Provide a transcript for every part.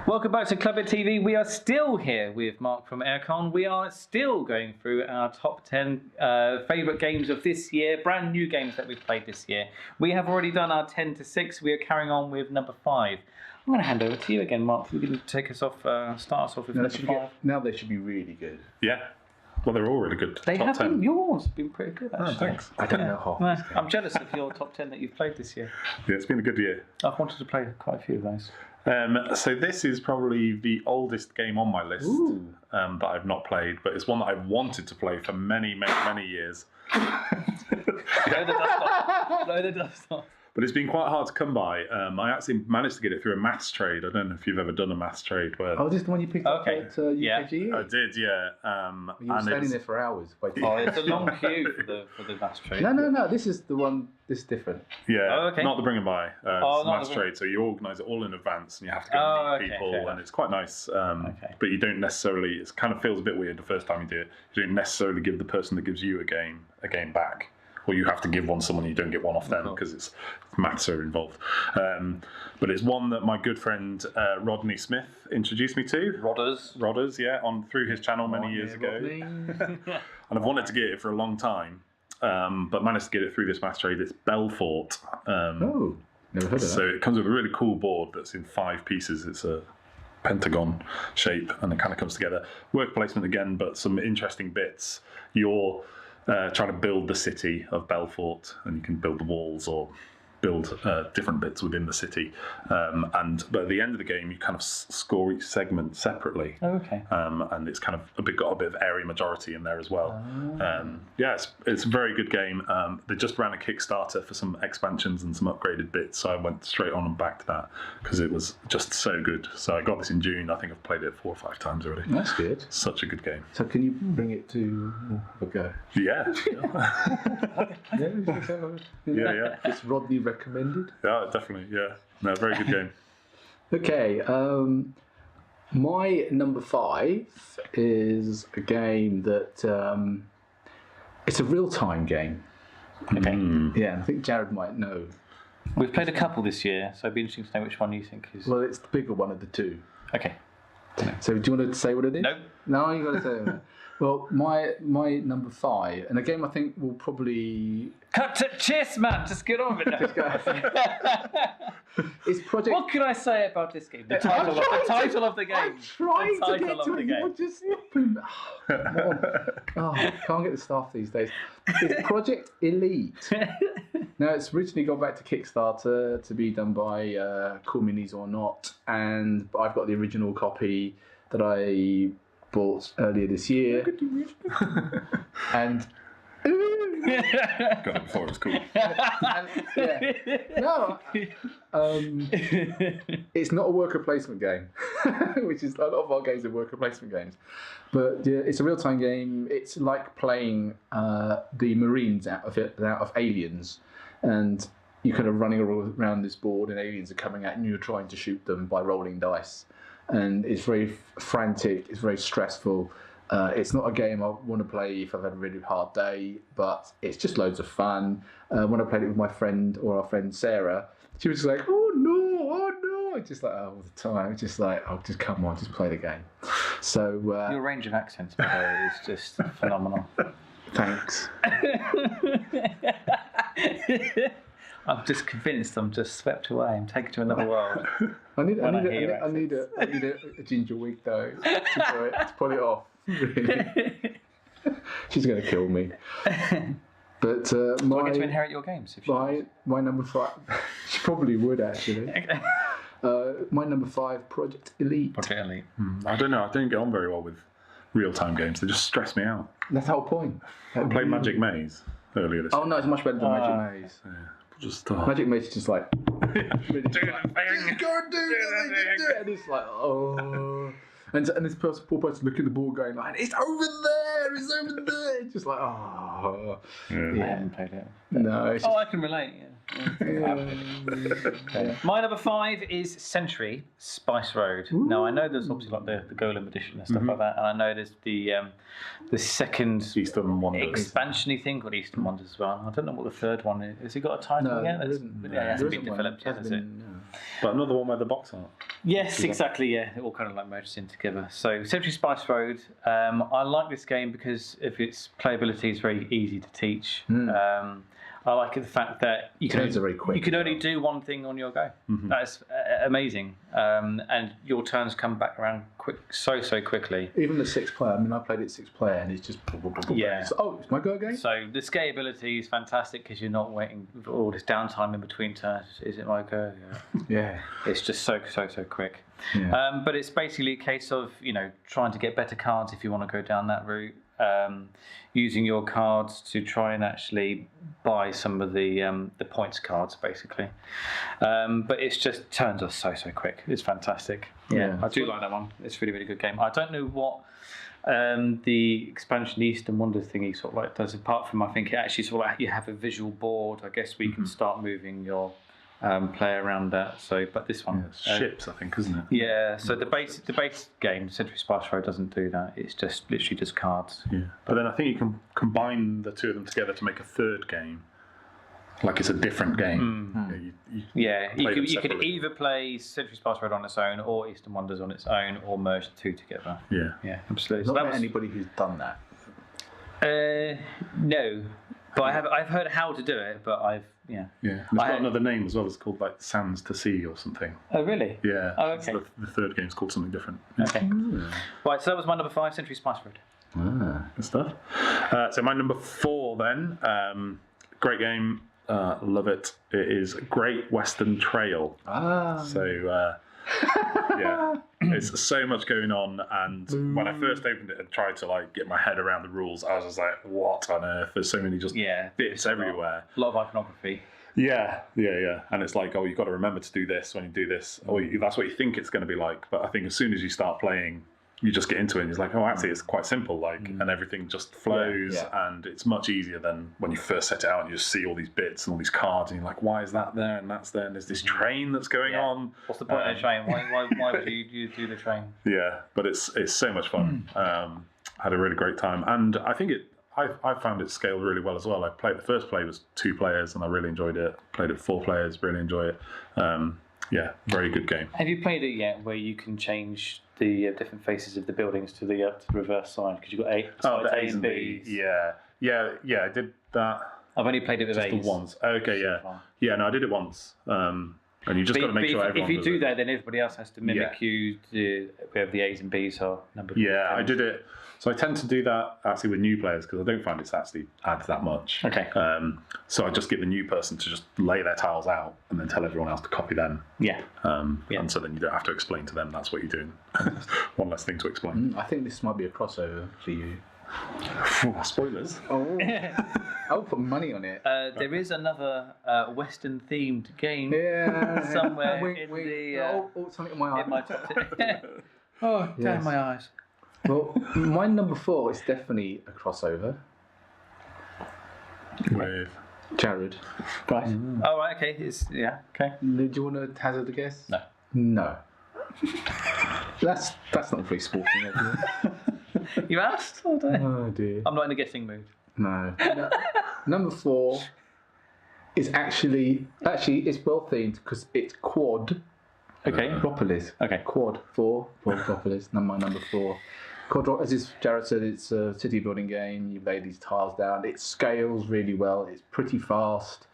Welcome back to Clubit TV. We are still here with Mark from Airecon. We are still going through our top 10 favourite games of this year, brand new games that we've played this year. We have already done our 10 to 6. We are carrying on with number 5. I'm going to hand over to you again, Mark. You're going to take us off, start us off with number 5. Now they should be really good. Yeah. Well, they're all really good. They have been. Yours have been pretty good, actually. Oh, thanks. I don't know how. I'm jealous of your top 10 that you've played this year. Yeah, it's been a good year. I've wanted to play quite a few of those. So this is probably the oldest game on my list that I've not played, but it's one that I've wanted to play for many, many, many years. Blow the dust off. Blow the dust off. But it's been quite hard to come by. I actually managed to get it through a maths trade. I don't know if you've ever done a maths trade. Where Oh, this is the one you picked up at UKG? I did, yeah. You were standing there for hours waiting. Oh, it's a long queue for the maths trade. No. This is the one. This is different. Yeah, not the bring and buy. It's maths trade. So you organise it all in advance, and you have to go and meet people, and it's quite nice. But you don't necessarily. It kind of feels a bit weird the first time you do it. You don't necessarily give the person that gives you a game back. Or you have to give one someone, you don't get one off them because it's maths are involved. But it's one that my good friend Rodney Smith introduced me to. Rodders, yeah, through his channel many years ago. And I've wanted to get it for a long time, but managed to get it through this maths trade. It's Belfort. Never heard of that. So it comes with a really cool board that's in 5 pieces. It's a pentagon shape, and it kind of comes together. Work placement again, but some interesting bits. You're trying to build the city of Belfort, and you can build the walls or build different bits within the city. But at the end of the game, you kind of score each segment separately. Oh, okay. And it's kind of got a bit of area majority in there as well. It's a very good game. They just ran a Kickstarter for some expansions and some upgraded bits, so I went straight on and back to that because it was just so good. So I got this in June. I think I've played it 4 or 5 times already. That's good. Such a good game. So can you bring it to a go? Yeah. Yeah. It's Rodney recommended? Yeah, definitely, yeah. No, very good game. Okay, my number 5 is a game that, it's a real-time game. Okay. Yeah, I think Jared might know. We've played a couple this year, so it'd be interesting to know which one you think is... Well, it's the bigger one of the two. Okay. So do you want to say what it is? No. No, you got to say it. Well, my number 5, and a game I think will probably... Cut to chase, man! Just get on with it. It's Project... What can I say about this game? The title of the game. I'm trying to get to it. You're just stopping. Can't get the staff these days. It's Project Elite. Now, it's originally gone back to Kickstarter to be done by Cool Minis or Not, and I've got the original copy that I bought earlier this year. And got it before it was cool. It's not a worker placement game, which is a lot of our games are worker placement games. But yeah, it's a real-time game. It's like playing the Marines out of Aliens, and you're kind of running around this board, and aliens are coming at you, and you're trying to shoot them by rolling dice. And it's very frantic, it's very stressful. It's not a game I want to play if I've had a really hard day, but it's just loads of fun. When I played it with my friend, or our friend Sarah, she was just like, oh no, just like all the time. Just like, oh, just come on, just play the game. So your range of accents, by the way, is just phenomenal. Thanks. I'm just convinced I'm just swept away. I'm taken to another world. I need a ginger wig though to pull it off. Really. She's going to kill me. But do I get to inherit your games? If my number 5. She probably would actually. My number 5, Project Elite. Project Elite. I don't know. I don't get on very well with real-time games. They just stress me out. That's the whole point. I played Magic Maze earlier this year. Oh no, it's much better than Magic Maze. Yeah. Magic Maze is just like really do that thing. Go and do it, and it's like and this poor person looking at the board going like, it's over there, it's just like I haven't played it. No. I can relate. Yeah. Okay. My number 5 is Century Spice Road. Ooh. Now I know there's obviously like the Golem edition and stuff like that, and I know there's the second Eastern Wonders expansiony thing called Eastern Wonders as well. I don't know what the third one is. Has it got a title yet? It hasn't been developed yet, has it? But another one with the box art. Yes, exactly. Yeah, it all kind of like merges in together. So Century Spice Road. I like this game because of its playability. It's very easy to teach. I like the fact that you can only do one thing on your go. That's amazing, and your turns come back around so quickly. Even the 6-player. I mean, I played it 6-player, and it's just it's my go again. So the scalability is fantastic because you're not waiting for all this downtime in between turns. Is it my go? Yeah. It's just so quick. Yeah. But it's basically a case of trying to get better cards if you want to go down that route. Using your cards to try and actually buy some of the points cards, basically. But it's just turns are so quick. It's fantastic. Yeah, I do like that one. It's a really good game. I don't know what the expansion Eastern Wonders thingy sort of like does, apart from I think it actually sort of like you have a visual board. I guess we can start moving your play around that. So, but this one ships, I think, isn't it? Yeah. So the base game, Century Spice Road, doesn't do that. It's just literally just cards. Yeah. But then I think you can combine the two of them together to make a third game. Like it's a different game. You could either play Century Spice Road on its own, or Eastern Wonders on its own, or merge the two together. Yeah, absolutely. Not anybody who's done that. No, but I've heard how to do it, but Yeah, and it's got another name as well. It's called like Sands to Sea or something. Oh, really? Yeah. Oh, okay. The third game's called something different. Okay. Right, so that was my number 5, Century Spice Road. Good stuff. So my number 4 then, great game, love it. It is Great Western Trail. So, it's so much going on, and when I first opened it and tried to like get my head around the rules, I was just like, what on earth? There's so many bits everywhere. A lot of iconography. Yeah. And it's like, you've got to remember to do this when you do this. Or that's what you think it's going to be like. But I think as soon as you start playing, you just get into it and it's like, actually, it's quite simple, and everything just flows, and it's much easier than when you first set it out and you just see all these bits and all these cards and you're like, why is that there and that's there and there's this train that's going on. What's the point of the train? Why would you do the train? Yeah, but it's so much fun. Had a really great time, and I think I found it scaled really well as well. The first play was 2 players and I really enjoyed it. Played it 4 players, really enjoy it. Very good game. Have you played it yet where you can change the different faces of the buildings to the reverse side, because you've got the A's and B's. Yeah, I did that. I've only played it with A's. Once. Okay, yeah. No, I did it once. And you just got to make sure everyone. If you do that, then everybody else has to mimic you. Where the A's and B's are numbered. Yeah, I did it. So I tend to do that actually with new players because I don't find it actually adds that much. Okay. So I just get the new person to just lay their tiles out and then tell everyone else to copy them. Yeah. And so then you don't have to explain to them that's what you're doing. One less thing to explain. I think this might be a crossover for you. Spoilers. I'll put money on it. There is another Western-themed game somewhere something in my eye. In my top 10. Damn my eyes. Well, my number 4 is definitely a crossover. With Jared. Right. Oh, right, okay. Okay. Do you want to hazard a guess? No. That's not very sporting, is it? You asked? Oh dear. I'm not in a guessing mood. No. Number 4 is actually it's well themed because it's Quad. Okay. Quadropolis. Okay. Quad 4. Quadropolis. My number 4. As Jared said, it's a city building game. You lay these tiles down. It scales really well. It's pretty fast.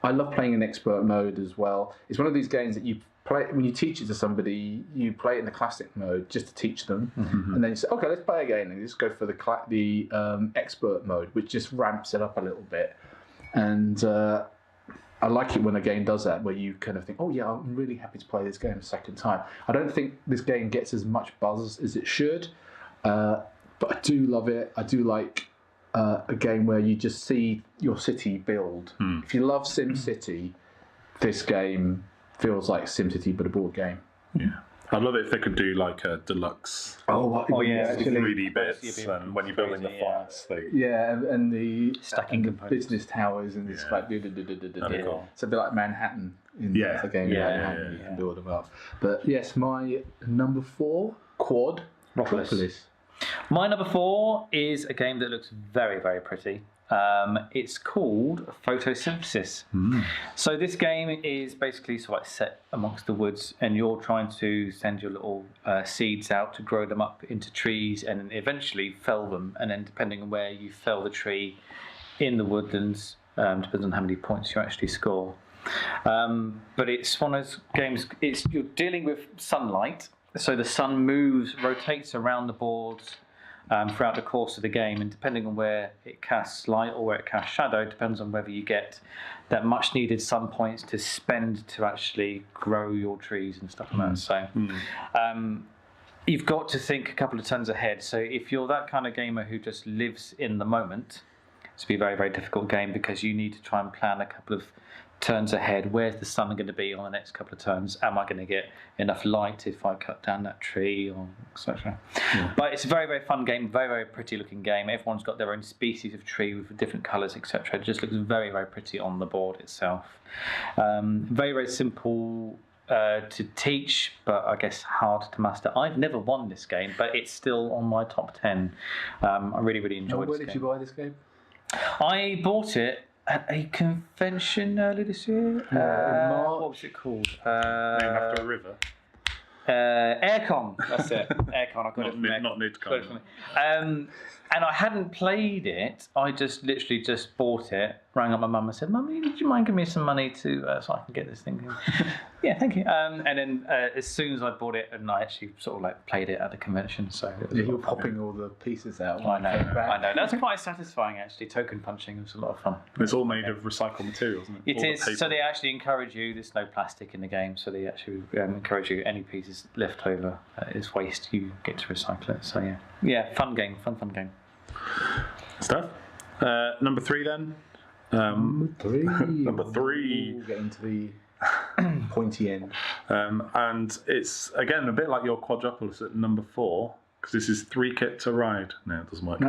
I love playing in expert mode as well. It's one of these games that you play when you teach it to somebody. You play it in the classic mode just to teach them, and then you say, "Okay, let's play again." And you just go for the expert mode, which just ramps it up a little bit. And I like it when a game does that, where you kind of think, "Oh yeah, I'm really happy to play this game a second time." I don't think this game gets as much buzz as it should. But I do love it. I do like a game where you just see your city build. If you love SimCity, this game feels like SimCity but a board game. Yeah. I'd love it if they could do like a deluxe. Actually, 3D bits, and when you're building the flats, and the stacking components, business towers, and it's like cool. It's a bit like Manhattan in the game. Manhattan, you can build them up. But yes, my number 4, Quadropolis. My number 4 is a game that looks very, very pretty. It's called Photosynthesis. So this game is basically sort of like set amongst the woods, and you're trying to send your little seeds out to grow them up into trees and then eventually fell them. And then depending on where you fell the tree in the woodlands, depends on how many points you actually score. But it's one of those games, you're dealing with sunlight. So the sun rotates around the boards throughout the course of the game, and depending on where it casts light or where it casts shadow, depends on whether you get that much needed sun points to spend to actually grow your trees and stuff like that. So you've got to think a couple of turns ahead. So if you're that kind of gamer who just lives in the moment, it's going to be a very, very difficult game, because you need to try and plan a couple of turns ahead. Where's the sun going to be on the next couple of turns? Am I going to get enough light if I cut down that tree, or etc.? But it's a very, very fun game, very, very pretty looking game. Everyone's got their own species of tree with different colours, etc. It just looks very, very pretty on the board itself. Very, very simple to teach, but I guess hard to master. I've never won this game, but it's still on my top 10. I really, really enjoyed this game. Where did you buy this game? I bought it at a convention earlier this year. What was it called? Named after a river. Airecon. That's it. Airecon. I got it from Airecon. Not Nidcon. And I hadn't played it. I just literally just bought it, rang up my mum and said, "Mummy, would you mind giving me some money so I can get this thing?" Yeah, thank you. And then as soon as I bought it, and I actually sort of like played it at the convention. So you were popping all the pieces out. I know. That's quite satisfying actually. Token punching was a lot of fun. It's all made of recycled materials, isn't it? It is. So they actually encourage you. There's no plastic in the game, so they actually encourage you. Any pieces left over is waste. You get to recycle it. So yeah, fun game. Fun game. Stuff. Number 3 then. Number 3. We'll get into the pointy end. And it's again a bit like your Quadropolis at number 4, because this is 3 Kit to Ride. No, it doesn't work.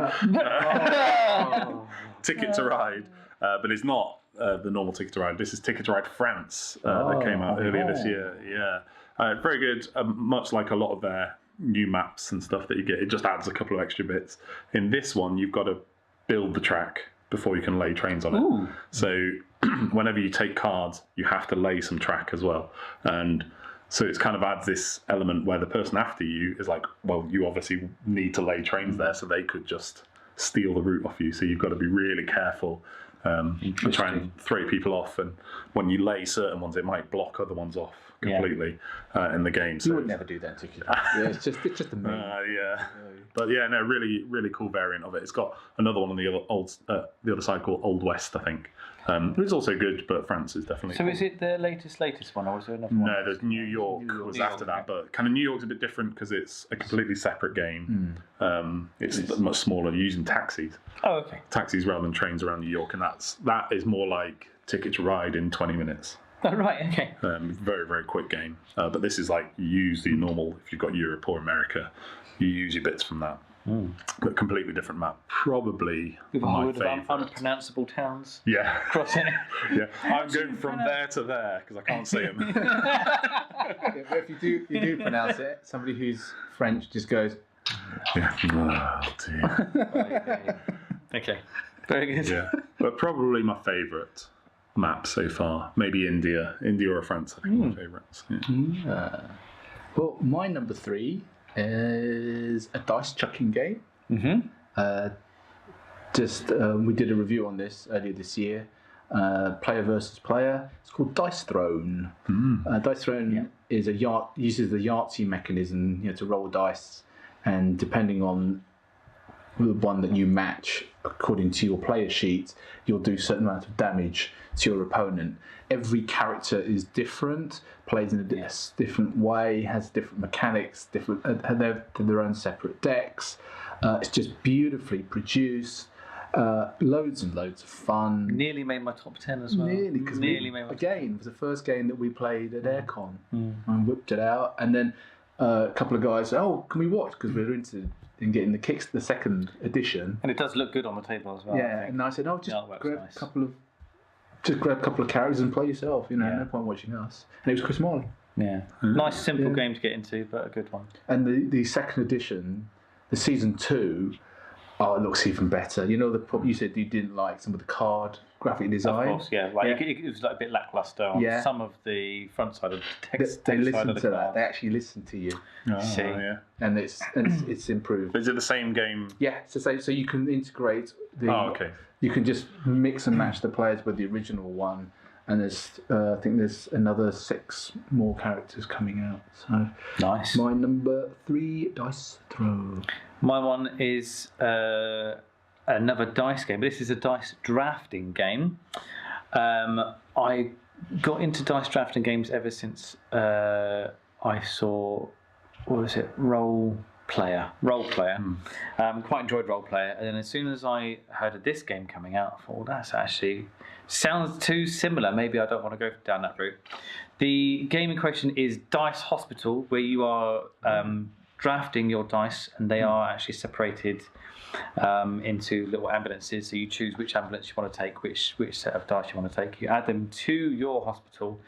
Ticket to Ride, but it's not the normal Ticket to Ride. This is Ticket to Ride France that came out earlier this year. Yeah, very good. Much like a lot of their new maps and stuff that you get, it just adds a couple of extra bits. In this one, you've got to build the track before you can lay trains on it. So whenever you take cards, you have to lay some track as well. And so it kind of adds this element where the person after you is like, well, you obviously need to lay trains there, so they could just steal the route off you. So you've got to be really careful and try and throw people off. And when you lay certain ones, it might block other ones off completely in the game. So you would never do that, it's just a meme. But no, really, really cool variant of it. It's got another one on the other side called Old West, I think. It's also good, but France is definitely. So is it the latest one, or is there another one? No, there's New York was after that, but kind of New York's a bit different because it's a completely separate game. It's much smaller, using taxis. Oh, okay. Taxis rather than trains around New York, and that is more like Ticket to Ride in 20 minutes. Oh, right, okay. Very, very quick game. But this is like, you use the normal, if you've got Europe or America, you use your bits from that. But completely different map. Probably with a my whole favourite. Of unpronounceable towns. Yeah. Crossing it. Yeah. I'm going from there to there because I can't see them. But if you do pronounce it, somebody who's French just goes. Yeah. Oh, dear. Okay. Very good. Yeah. But probably my favourite map so far. Maybe India or France, I think are my favourites. Yeah. Well, my number 3 is a dice chucking game. We did a review on this earlier this year. Player versus player. It's called Dice Throne. Dice Throne is uses the Yahtzee mechanism, to roll dice, and depending on the one that you match according to your player sheet, you'll do a certain amount of damage to your opponent. Every character is different, plays in a different way, has different mechanics, have their own separate decks. It's just beautifully produced, loads and loads of fun. Nearly made my top 10 as well. Nearly made my top 10. It was the first game that we played at Airecon. I whipped it out, and then a couple of guys said, "Oh, can we watch?" Because we're interested in getting the second edition. And it does look good on the table as well. Yeah, and I said, "Oh, just grab a couple of characters and play yourself. You know, no point watching us." And it was Chris Marley. Yeah, nice simple game to get into, but a good one. And the second edition, the season 2, it looks even better. You know, you said you didn't like some of the card graphic design. Of course, yeah. It was like a bit lackluster on some of the front side of the text. They listen to that. Card. They actually listen to you. See, and it's improved. Is it the same game? Yeah. So you can integrate the. Oh, okay. You can just mix and match the players with the original one. And I think there's another 6 more characters coming out. So nice. My number 3 dice throw. My one is another dice game, but this is a dice drafting game. I got into dice drafting games ever since I saw, Role Player. Quite enjoyed Role Player, and then as soon as I heard of this game coming out, I thought, that's actually sounds too similar. Maybe I don't want to go down that route. The game in question is Dice Hospital, where you are drafting your dice, and they are actually separated into little ambulances. So you choose which ambulance you want to take, which set of dice you want to take. You add them to your hospital,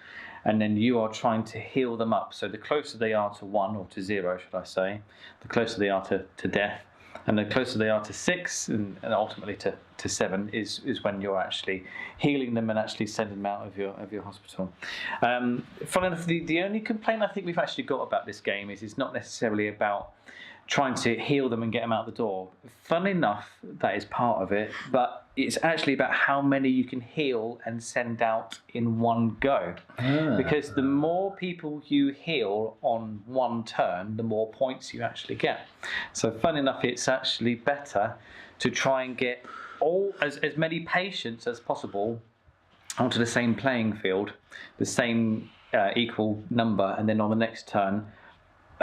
and then you are trying to heal them up. So the closer they are to 1, or to 0, should I say, the closer they are to death. And the closer they are to 6 and ultimately to 7 is when you're actually healing them and actually sending them out of your hospital. Funnily enough, the only complaint I think we've actually got about this game is it's not necessarily about trying to heal them and get them out the door. Funnily enough, that is part of it, but it's actually about how many you can heal and send out in one go. Because the more people you heal on one turn, the more points you actually get. So funnily enough, it's actually better to try and get as many patients as possible onto the same playing field, the same equal number, and then on the next turn,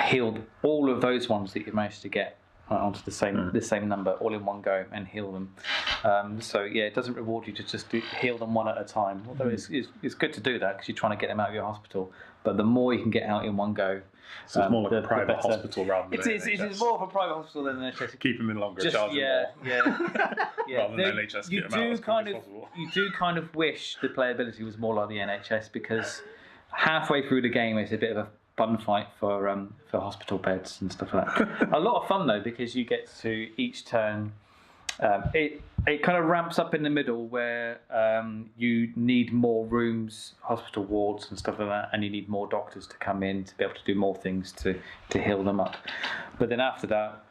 heal all of those ones that you managed to get onto the same number all in one go and heal them. So yeah, it doesn't reward you to just heal them one at a time. Although it's good to do that because you're trying to get them out of your hospital. But the more you can get out in one go, so it's more like a private hospital rather than it is more of a private hospital than an NHS. Keep them in longer, charge them more. Rather than NHS get them out as quick as possible. You do kind of wish the playability was more like the NHS, because halfway through the game it's a bit of a fun fight for hospital beds and stuff like that. A lot of fun though, because you get to each turn. It kind of ramps up in the middle where you need more rooms, hospital wards and stuff like that, and you need more doctors to come in to be able to do more things to heal them up. But then after that,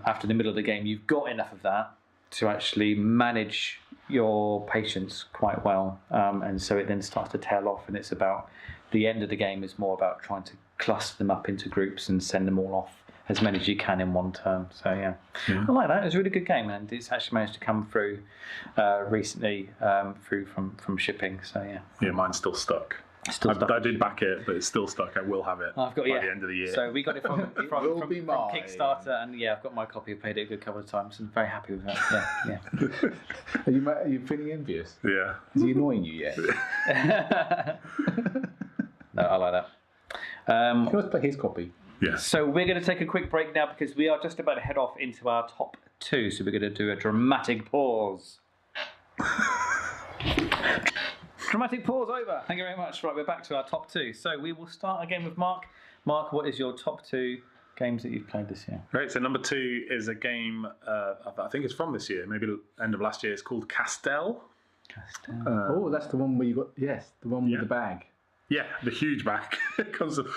after the middle of the game, you've got enough of that to actually manage your patients quite well, and so it then starts to tail off, and it's about the end of the game is more about trying to cluster them up into groups and send them all off as many as you can in one turn. So yeah. I like that. It was a really good game, and it's actually managed to come through recently through from shipping. So yeah. Yeah, mine's still stuck. I did back it, but it's still stuck. I will have it by the end of the year. So we got it from Kickstarter, and I've got my copy. I've played it a good couple of times, and very happy with that. Yeah. Are you feeling envious? Yeah. Is he annoying you yet? No, I like that. You can always play his copy. Yes. So we're going to take a quick break now because we are just about to head off into our top 2. So we're going to do a dramatic pause. Dramatic pause over. Thank you very much. Right, we're back to our top 2. So we will start again with Mark. Mark, what is your top 2 games that you've played this year? Great. So number 2 is a game, I think it's from this year, maybe end of last year. It's called Castell. That's the one where you got, the one with the bag. Yeah, the huge bag. It comes with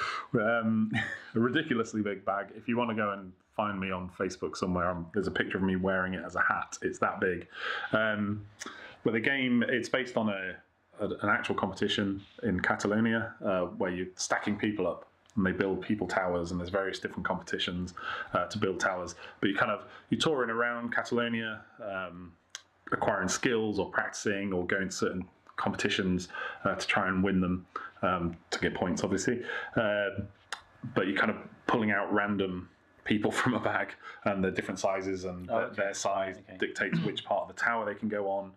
a ridiculously big bag. If you want to go and find me on Facebook somewhere, there's a picture of me wearing it as a hat. It's that big. But the game, it's based on an actual competition in Catalonia where you're stacking people up and they build people towers, and there's various different competitions to build towers. But you're touring around Catalonia, acquiring skills or practicing or going to certain competitions to try and win them to get points, obviously. But you're kind of pulling out random people from a bag, and they're different sizes, and their size dictates which part of the tower they can go on.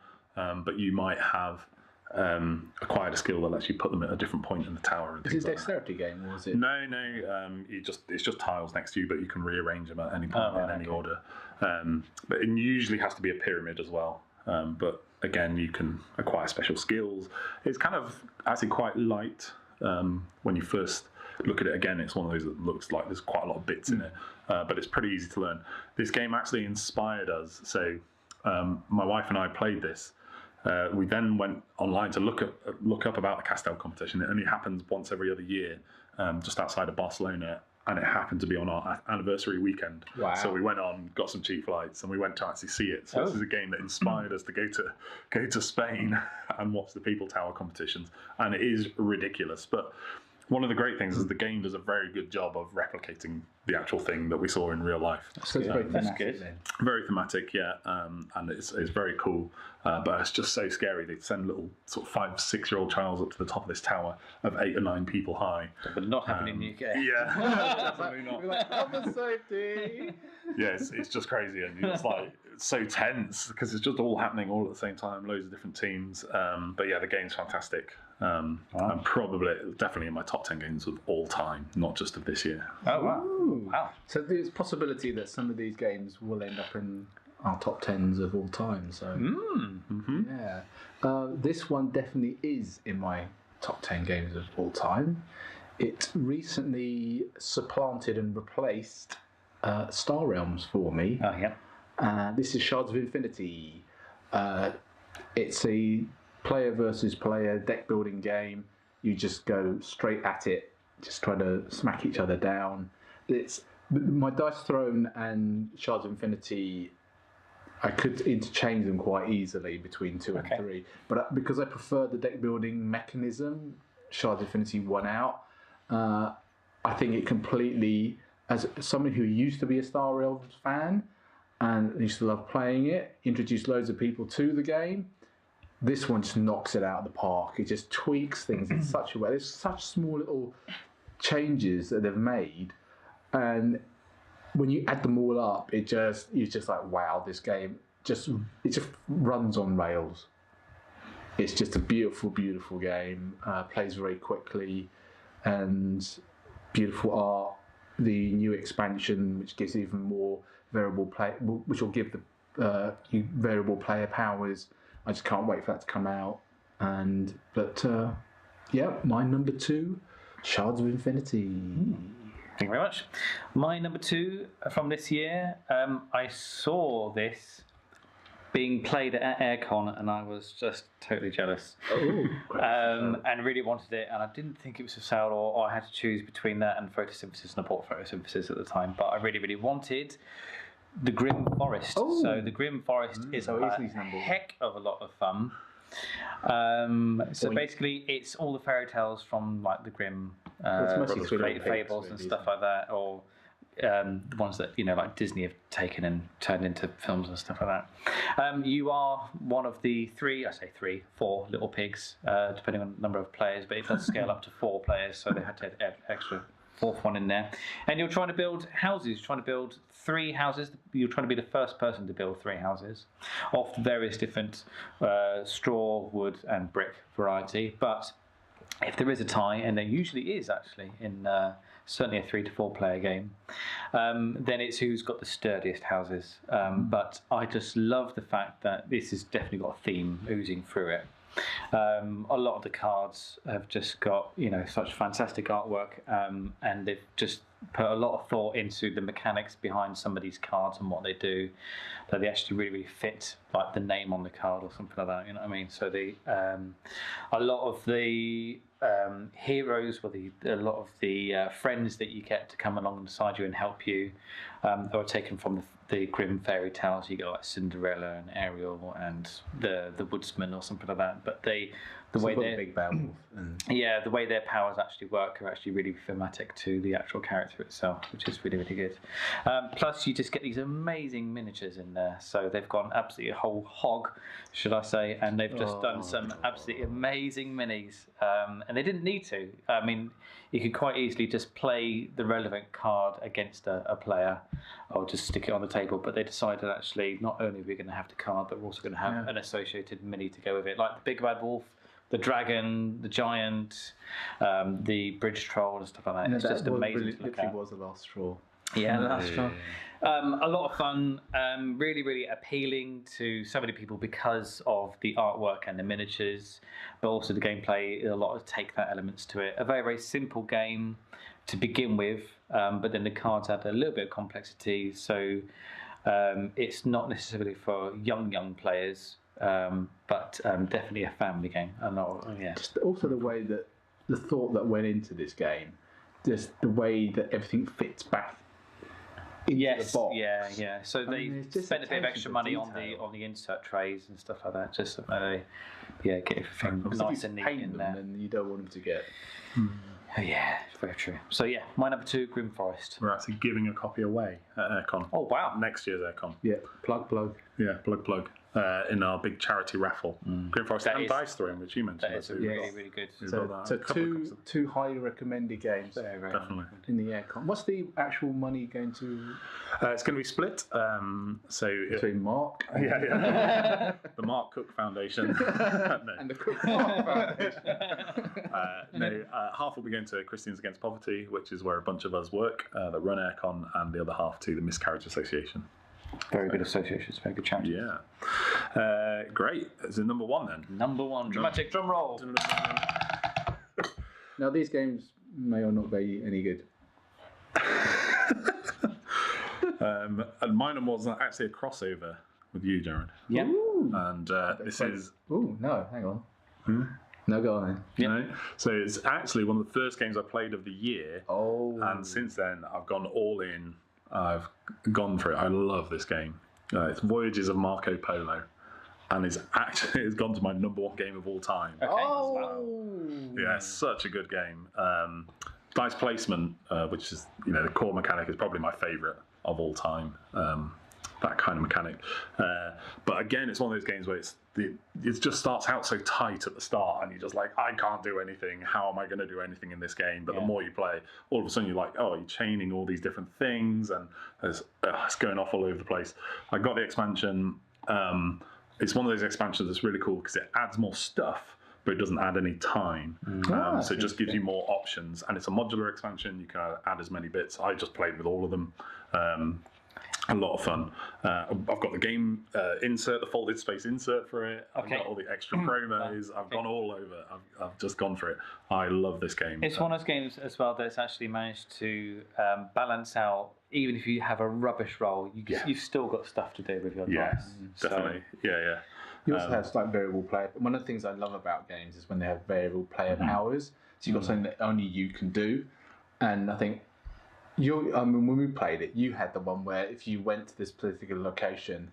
But you might have acquired a skill that lets you put them at a different point in the tower. And is it a dexterity game, or is it? No. It's just tiles next to you, but you can rearrange them at any point in any order. But it usually has to be a pyramid as well. But again, you can acquire special skills. It's kind of actually quite light when you first look at it. Again, it's one of those that looks like there's quite a lot of bits in it, but it's pretty easy to learn. This game actually inspired us. So my wife and I played this. We then went online to look up about the Castell competition. It only happens once every other year, just outside of Barcelona, and it happened to be on our anniversary weekend. Wow. So we went on, got some cheap flights, and we went to actually see it. So this is a game that inspired us to go to Spain and watch the People Tower competitions, and it is ridiculous. But one of the great things is the game does a very good job of replicating the actual thing that we saw in real life. So it's very thematic, then. Very thematic, yeah, and it's very cool. But it's just so scary. They send little sort of 5, 6-year-old child up to the top of this tower of 8 or 9 people high. But not happening in the UK. Yeah, definitely not. Like, other safety. Yeah, it's just crazy, and it's like it's so tense because it's just all happening all at the same time. Loads of different teams. But yeah, the game's fantastic. And definitely in my top 10 games of all time, not just of this year. Oh wow! Ooh. Wow. So there's possibility that some of these games will end up in our top 10s of all time. So yeah, this one definitely is in my top 10 games of all time. It recently supplanted and replaced Star Realms for me. Oh yeah. This is Shards of Infinity. It's a player versus player deck building game. You just go straight at it, just try to smack each other down. It's my Dice Throne and Shards of Infinity. I could interchange them quite easily between 2 and 3, but because I prefer the deck building mechanism, Shards of Infinity won out. I think it completely, as someone who used to be a Star Realms fan and used to love playing it, introduced loads of people to the game. This one just knocks it out of the park. It just tweaks things in such a way. There's such small little changes that they've made, and when you add them all up, you're just like, wow, this game just runs on rails. It's just a beautiful, beautiful game. Plays very quickly, and beautiful art. The new expansion, which gives even more variable play, which will give you variable player powers. I just can't wait for that to come out. My number 2, Shards of Infinity. Thank you very much. My number 2 from this year, I saw this being played at Airecon, and I was just totally jealous. And really wanted it, and I didn't think it was for sale, or I had to choose between that and Photosynthesis, and I bought Photosynthesis at the time, but I really, really wanted the Grimm Forest. Oh. So the Grimm Forest is a heck of a lot of fun. So basically, it's all the fairy tales from like the Grimm fables and stuff like that, or the ones that like Disney have taken and turned into films and stuff like that. You are one of the 4 little pigs, depending on the number of players, but it does scale up to 4 players, so they had to add extra 4th one in there. And you're trying to build houses. You're trying to build 3 houses. You're trying to be the first person to build 3 houses of various different straw, wood, and brick variety. But if there is a tie, and there usually is actually in certainly a 3 to 4 player game, then it's who's got the sturdiest houses. But I just love the fact that this has definitely got a theme oozing through it. A lot of the cards have just got such fantastic artwork, and they've just put a lot of thought into the mechanics behind some of these cards and what they do, that they actually really, really fit like the name on the card or something like that. You know what I mean? So a lot of the heroes, or a lot of the friends that you get to come alongside you and help you, are taken from the Grimm fairy tales. You get like Cinderella and Ariel and the Woodsman or something like that. But the way they big Beowulf. the way their powers actually work are actually really thematic to the actual character itself, which is really, really good. Plus, you just get these amazing miniatures in there. So they've gone absolutely a whole hog, should I say, and they've just done some absolutely amazing minis. And they didn't need to. I mean, you could quite easily just play the relevant card against a player, or just stick it on the table. But they decided actually not only are we going to have the card, but we're also going to have an associated mini to go with it, like the Big Bad Wolf. the dragon, the giant, the bridge troll and stuff like that. It's just amazing to look at. It was the last straw. Yeah, that's true. A lot of fun, really, really appealing to so many people because of the artwork and the miniatures, but also the gameplay. A lot of take that elements to it. A very, very simple game to begin with, but then the cards add a little bit of complexity. So it's not necessarily for young players, but definitely a family game. Just also the way that the thought that went into this game, just the way that everything fits back. Into the box. Yeah. So they spent a bit of extra money on the insert trays and stuff like that, just so they get everything nice and neat in there. And you don't want them to get. Yeah, very true. So my number 2, Grimm Forest. We're actually giving a copy away at Airecon. Oh wow! Next year's Airecon. Yeah, plug. Yeah, plug. In our big charity raffle. Grimm Forest and Dice Throwing, which you mentioned. That is really, really good. So two highly recommended games. Very, very definitely. In the Airecon. What's the actual money going to? It's going to be split. Between Mark. Yeah. The Mark Cooke Foundation. And the Cooke Foundation. Half will be going to Christians Against Poverty, which is where a bunch of us work that run Airecon, and the other half to the Miscarriage Association. Very good associations, very good charity. Yeah. Great. It's a number 1 then. Number 1. Dramatic drum roll. Now, these games may or not be any good. And mine was actually a crossover with you, Jared. Yeah. And this is... Ooh, no, hang on. No, go on then. Yeah. So it's actually one of the first games I played of the year. Oh. And since then, I've gone all in. I've gone for it. I love this game. It's Voyages of Marco Polo, and it's gone to my number 1 game of all time. Okay. Oh, yeah, it's such a good game. Dice placement, which is the core mechanic, is probably my favourite of all time. That kind of mechanic, but again, it's one of those games where it just starts out so tight at the start, and you're just like, I can't do anything. How am I going to do anything in this game? But the more you play, all of a sudden you're like, oh, you're chaining all these different things, and it's going off all over the place. I got the expansion. It's one of those expansions that's really cool because it adds more stuff, but it doesn't add any time. So it just gives you more options, and it's a modular expansion. You can add as many bits. I just played with all of them. A lot of fun. I've got the game insert, the folded space insert for it. I've got all the extra promos. I've gone all over. I've just gone for it. I love this game. It's one of those games as well that's actually managed to balance out. Even if you have a rubbish roll, you've still got stuff to do with your dice. Definitely. Yeah. You also have like variable player. One of the things I love about games is when they have variable player powers. So you've got something that only you can do, and I think. When we played it, you had the one where if you went to this particular location,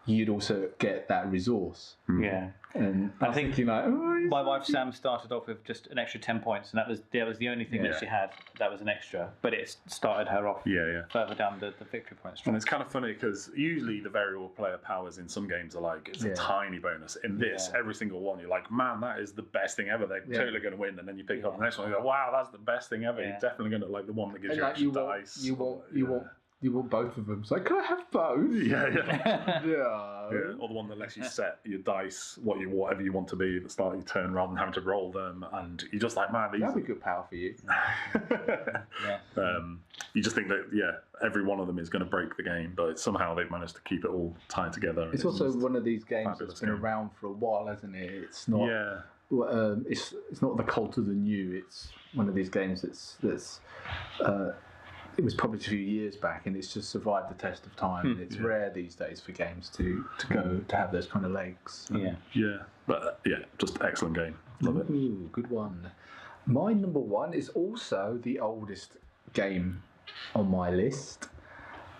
you'd also get that resource. Yeah. And I think my wife Sam started off with just an extra 10 points, and that was the only thing that she had that was an extra. But it started her off further down the victory points. And it's kind of funny because usually the variable player powers in some games are like it's a tiny bonus. In this, every single one, you're like, man, that is the best thing ever. They're totally going to win, and then you pick up the next one, and you go, wow, that's the best thing ever. You're definitely going to like the one that gives you extra dice. You want both of them. It's like, can I have both? Yeah. Or the one that lets you set your dice, whatever you want to be at the start of your turn, rather than having to roll them. And you're just like, man, that'd be good power for you. You just think that every one of them is going to break the game, but somehow they've managed to keep it all tied together. It's also one of these games that's been around for a while, hasn't it? It's not. It's not the cult of the new. It's one of these games that's. It was published a few years back, and it's just survived the test of time. And it's rare these days for games to have those kind of legs. But just excellent game. Love it. Ooh, good one. My number 1 is also the oldest game on my list.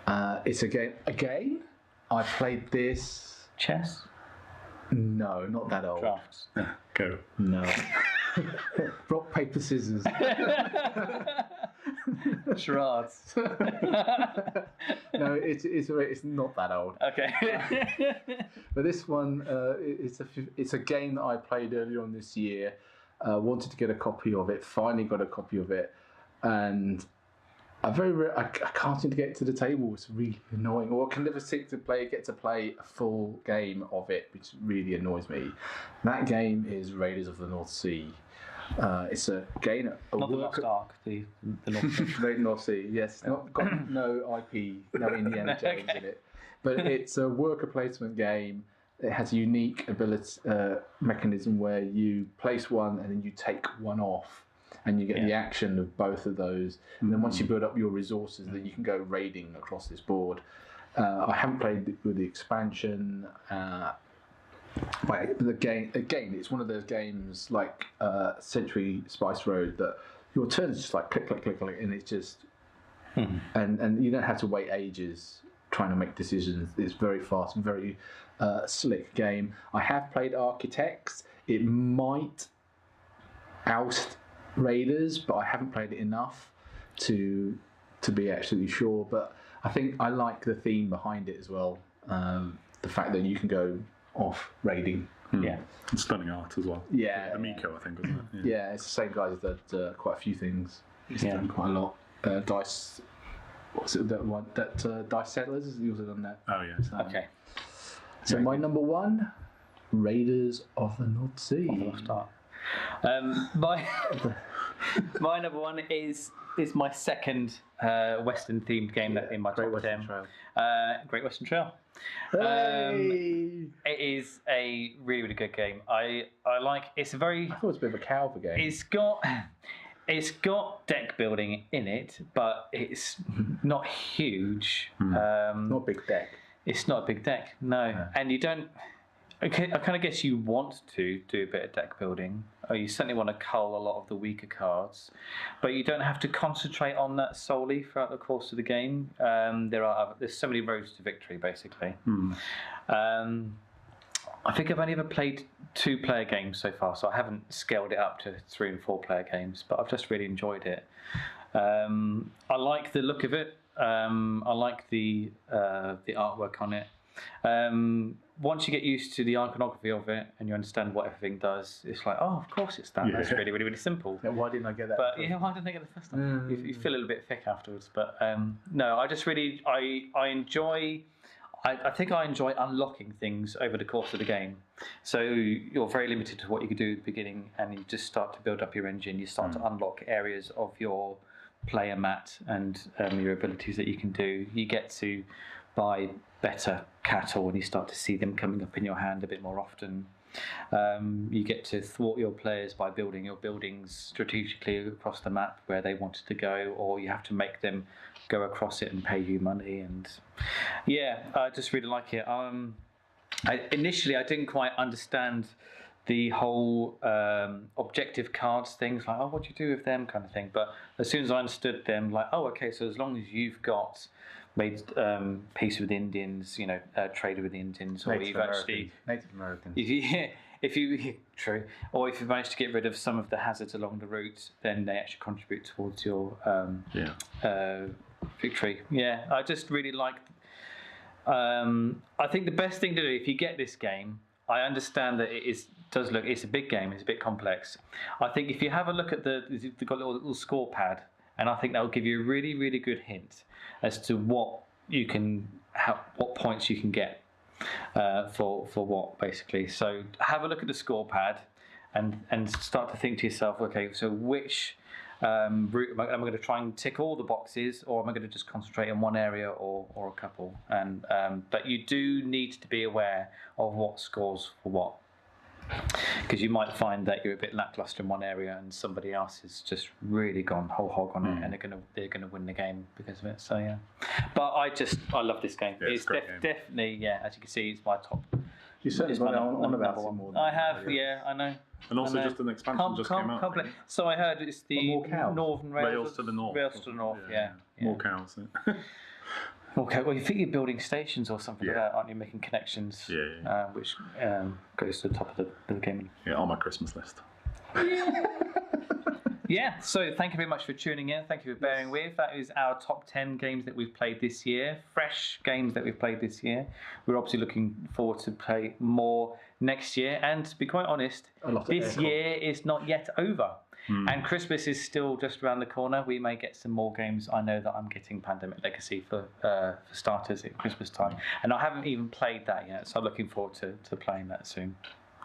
It's a game. Again, I played this. Chess? No, not that old. Drafts. Go. No. Rock, paper, scissors. Charades. No, it's not that old. Okay. But this one, it's a game that I played earlier on this year. Wanted to get a copy of it. Finally got a copy of it, and I can't seem to get to the table. It's really annoying. Or I can never seem to get to play a full game of it, which really annoys me. That game is Raiders of the North Sea. It's a game. Not the Lost Ark, the North Sea. Raiders North Sea, yes. Not got no IP, no Indiana Jones in it. But it's a worker placement game. It has a unique ability mechanism where you place one and then you take one off. And you get the action of both of those. And then once you build up your resources, then you can go raiding across this board. I haven't played with the expansion. The game, again, it's one of those games like Century Spice Road that your turn is just like click, click, click, click, and it's just... And you don't have to wait ages trying to make decisions. It's very fast, very slick game. I have played Architects. It might oust Raiders, but I haven't played it enough to be absolutely sure. But I think I like the theme behind it as well. The fact that you can go off raiding. Yeah, and stunning art as well. Yeah, Amico, I think, wasn't it? Yeah, it's the same guys that quite a few things. He's done quite a lot. Dice. What's it? That one? That Dice Settlers. He also done that. Oh yeah. Okay. So my number one, Raiders of the North Sea. My number one is my second Western themed game that in my top 10. Great Western Trail. It is a really, really good game. I like. It's a very. I thought it was a bit of a Calver game. It's got deck building in it, but it's not huge. Not a big deck. It's not a big deck, no. And you don't. I kind of guess you want to do a bit of deck building, or you certainly want to cull a lot of the weaker cards, but you don't have to concentrate on that solely throughout the course of the game. There's so many roads to victory, basically. I think I've only ever played 2-player games so far, so I haven't scaled it up to 3- and 4-player games, but I've just really enjoyed it. I like the look of it. I like the artwork on it. Once you get used to the iconography of it and you understand what everything does, it's like, oh, of course it's that. That's really, really, really simple. Yeah, why didn't I get that? But why didn't I get the first time? You feel a little bit thick afterwards. But no, I just really, I enjoy. I think I enjoy unlocking things over the course of the game. So you're very limited to what you can do at the beginning, and you just start to build up your engine. You start to unlock areas of your player mat and your abilities that you can do. You get to buy better cattle and you start to see them coming up in your hand a bit more often. You get to thwart your players by building your buildings strategically across the map where they wanted to go, or you have to make them go across it and pay you money. And I just really like it. Initially I didn't quite understand the whole objective cards things, like, oh, what do you do with them kind of thing. But as soon as I understood them, like, oh, okay, so as long as you've got made peace with Indians, traded with the Indians, or you've actually Native Americans. If you've managed to get rid of some of the hazards along the route, then they actually contribute towards your victory. Yeah, I just really like. I think the best thing to do if you get this game, I understand that it's a big game, it's a bit complex. I think if you have a look at they've got a little score pad, and I think that will give you a really, really good hint as to what points you can get for what, basically. So have a look at the score pad and start to think to yourself, okay, so which route am I going to try and tick all the boxes, or am I going to just concentrate on one area or a couple? And but you do need to be aware of what scores for what, because you might find that you're a bit lackluster in one area and somebody else has just really gone whole hog on it, and they're gonna win the game because of it. So yeah, but I love this game. It's definitely, as you can see, it's my top. You certainly got on about it more. I have, I know. And also just an expansion just came out. So I heard it's the Northern Rails to the north. Rails to the north, yeah. More cows. Okay, well, you think you're building stations or something like that, aren't you? Making connections, which goes to the top of the game. Yeah, on my Christmas list. Yeah, so thank you very much for tuning in. Thank you for bearing with. That is our top 10 games that we've played this year. Fresh games that we've played this year. We're obviously looking forward to play more next year. And to be quite honest, this year is not yet over. And Christmas is still just around the corner. We may get some more games. I know that I'm getting Pandemic Legacy for starters at Christmas time. And I haven't even played that yet, so I'm looking forward to playing that soon.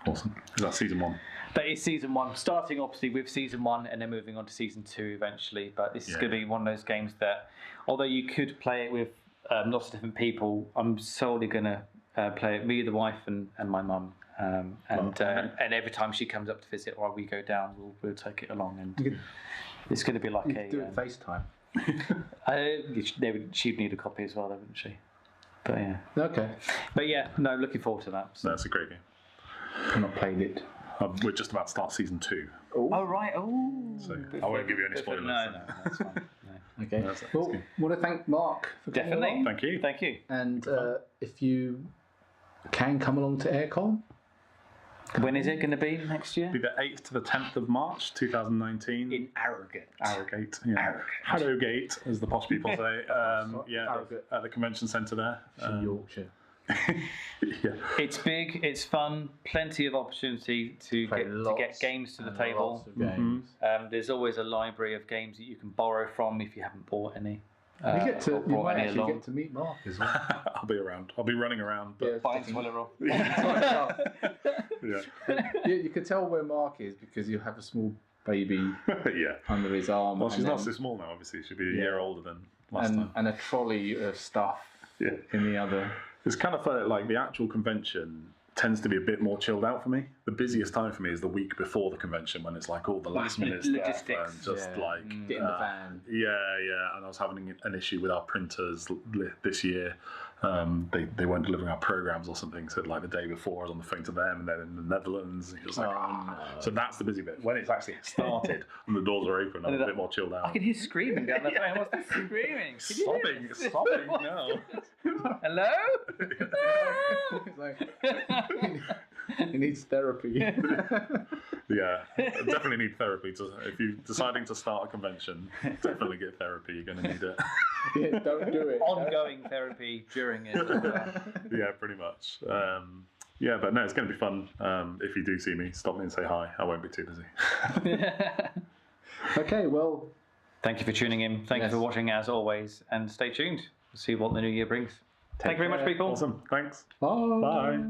Awesome. Is that season 1? That is season 1, starting obviously with season 1 and then moving on to season 2 eventually. But this is going to be one of those games that, although you could play it with lots of different people, I'm solely going to play it, me, the wife, and my mum. And every time she comes up to visit or we go down, we'll take it along, and it's going to be like a do it FaceTime. She'd need a copy as well, wouldn't she? But yeah. Okay. But yeah, no, looking forward to that. So. That's a great game. I've not played it. We're just about to start season 2. Oh right. Oh. So I won't give you any spoilers. No, that's fine. No. Okay. Well, good. Want to thank Mark for coming along. Thank you. And if you can come along to Airecon. When is it going to be next year? It'll be the 8th to the 10th of March 2019. In Harrogate. Harrogate, yeah. Harrogate, as the posh people say. At the convention centre there. In Yorkshire. Yeah. It's big, it's fun, plenty of opportunity to get games to the table. Lots of games. There's always a library of games that you can borrow from if you haven't bought any. You might actually get to meet Mark as well. I'll be around. I'll be running around. But You can tell where Mark is because you have a small baby under his arm. Well, she's not so small now, obviously. She'll be a year older than last time. And a trolley of stuff in the other. It's kind of fun. Like the actual convention tends to be a bit more chilled out for me. The busiest time for me is the week before the convention when it's like all the last minute logistics stuff and just like get in the van. And I was having an issue with our printers this year. They weren't delivering our programs or something, so like the day before I was on the phone to them and then in the Netherlands, and it was like So that's the busy bit. When it's actually started and the doors are open, I'm a bit more chilled out. I can hear screaming down the phone. What's this screaming? Sobbing now. Hello? He needs therapy. Yeah, definitely need therapy. If you're deciding to start a convention, definitely get therapy. You're going to need it. Yeah, don't do it. Ongoing therapy during it. Yeah, pretty much. But no, it's going to be fun. If you do see me, stop me and say hi. I won't be too busy. Okay, well. Thank you for tuning in. Thank you for watching as always. And stay tuned. We'll see what the new year brings. Thank you very much, people. Awesome. Thanks. Bye. Bye.